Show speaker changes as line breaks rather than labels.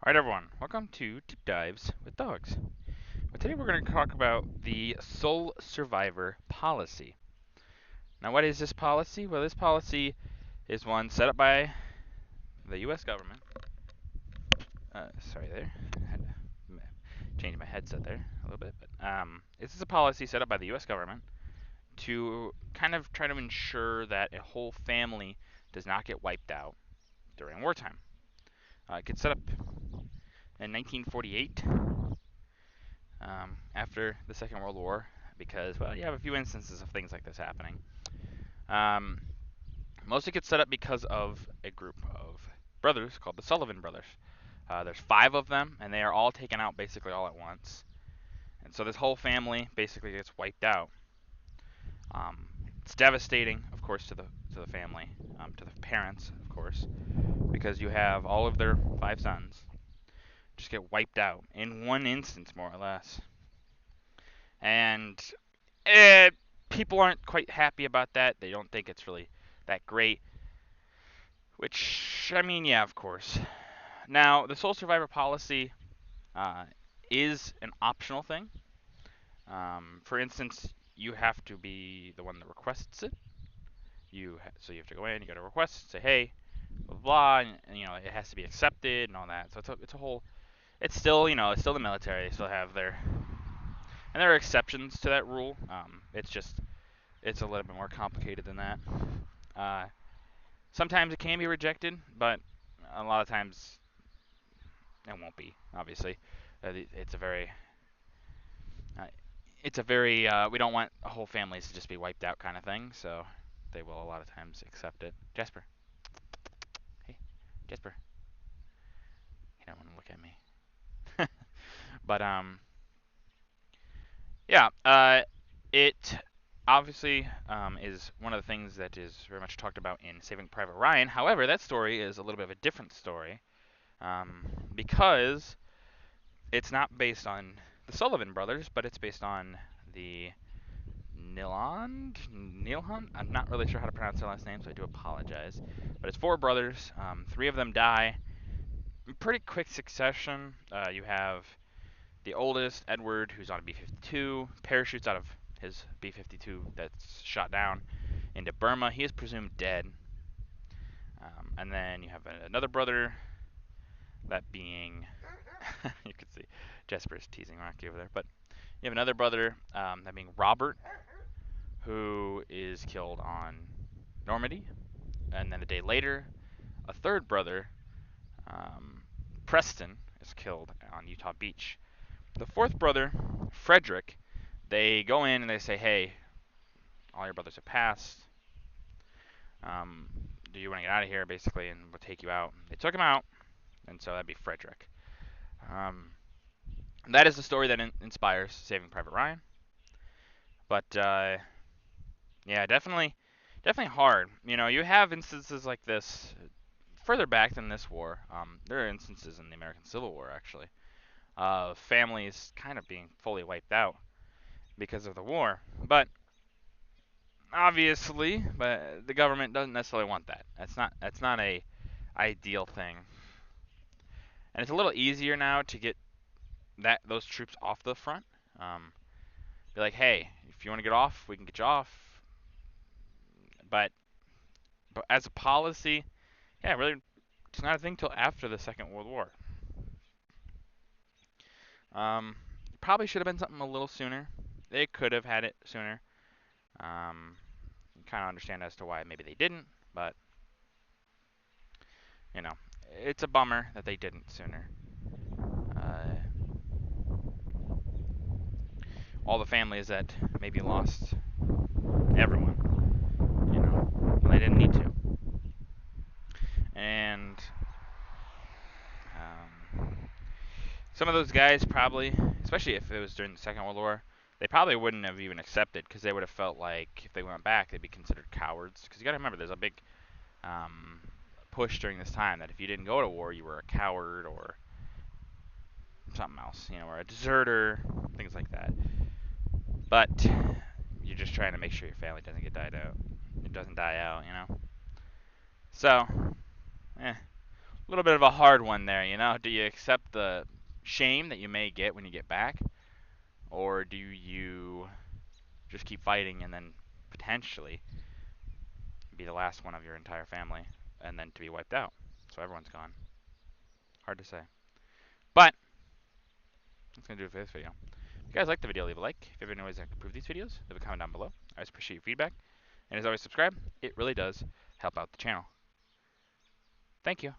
Alright everyone, welcome to Deep Dives with Dogs. Today we're going to talk about the Sole Survivor Policy. Now what is this policy? Well, this policy is one set up by the US government. Sorry there, I had to change my headset there a little bit. But this is a policy set up by the US government to kind of try to ensure that a whole family does not get wiped out during wartime. It gets set up in 1948. After the Second World War, because, well, you have a few instances of things like this happening. Um, Mostly gets set up because of a group of brothers called the Sullivan Brothers. There's 5 of them, and they are all taken out basically all at once. And so this whole family basically gets wiped out. It's devastating, of course, to the family, to the parents, of course, because you have all of their 5 sons just get wiped out in one instance, more or less. And people aren't quite happy about that. They don't think it's really that great. Which, I mean, yeah, of course. Now, the sole survivor policy is an optional thing. For instance, you have to be the one that requests it. So you have to go in, you got to request, say, hey, blah, blah, blah, and you know, it has to be accepted and all that. So it's a whole. It's still, it's still the military. They still have and there are exceptions to that rule. It's a little bit more complicated than that. Uh, Sometimes it can be rejected, but a lot of times it won't be. Obviously, it's a very, uh, we don't want whole families to just be wiped out kind of thing. So they will a lot of times accept it. Jasper, hey, Jasper, he don't want to look at me. But yeah, it obviously is one of the things that is very much talked about in Saving Private Ryan. However, that story is a little bit of a different story because it's not based on the Sullivan brothers, but it's based on the Nilhund. I'm not really sure how to pronounce their last name, so I do apologize. But it's 4 brothers. 3 of them die in pretty quick succession. You have the oldest, Edward, who's on a B-52, parachutes out of his B-52 that's shot down into Burma. He is presumed dead. And then you have another brother, that being, you can see Jasper's teasing Rocky over there, but you have another brother, that being Robert, who is killed on Normandy. And then a day later, a third brother, Preston, is killed on Utah Beach. The fourth brother, Frederick, they go in and they say, hey, all your brothers have passed. Do you want to get out of here, basically, and we'll take you out. They took him out, and so that'd be Frederick. That is the story that inspires Saving Private Ryan. But yeah, definitely hard. You have instances like this further back than this war. There are instances in the American Civil War, actually, of families kind of being fully wiped out because of the war. But obviously, the government doesn't necessarily want that. That's not a ideal thing. And it's a little easier now to get those troops off the front. Be like, hey, if you want to get off, we can get you off. But as a policy, yeah, really, it's not a thing till after the Second World War. Probably should have been something a little sooner. They could have had it sooner. Kind of understand as to why maybe they didn't, but it's a bummer that they didn't sooner. All the families that maybe lost everyone, when they didn't need to. And some of those guys probably, especially if it was during the Second World War, they probably wouldn't have even accepted because they would have felt like if they went back, they'd be considered cowards. Because you got to remember, there's a big push during this time that if you didn't go to war, you were a coward or something else, or a deserter, things like that. But you're just trying to make sure your family doesn't get died out. It doesn't die out, So, A little bit of a hard one there, you know? Do you accept the shame that you may get when you get back? Or do you just keep fighting and then potentially be the last one of your entire family and then to be wiped out? So everyone's gone. Hard to say. But that's going to do it for this video. If you guys liked the video, leave a like. If you have any ways I can improve these videos, leave a comment down below. I always appreciate your feedback. And as always, subscribe. It really does help out the channel. Thank you.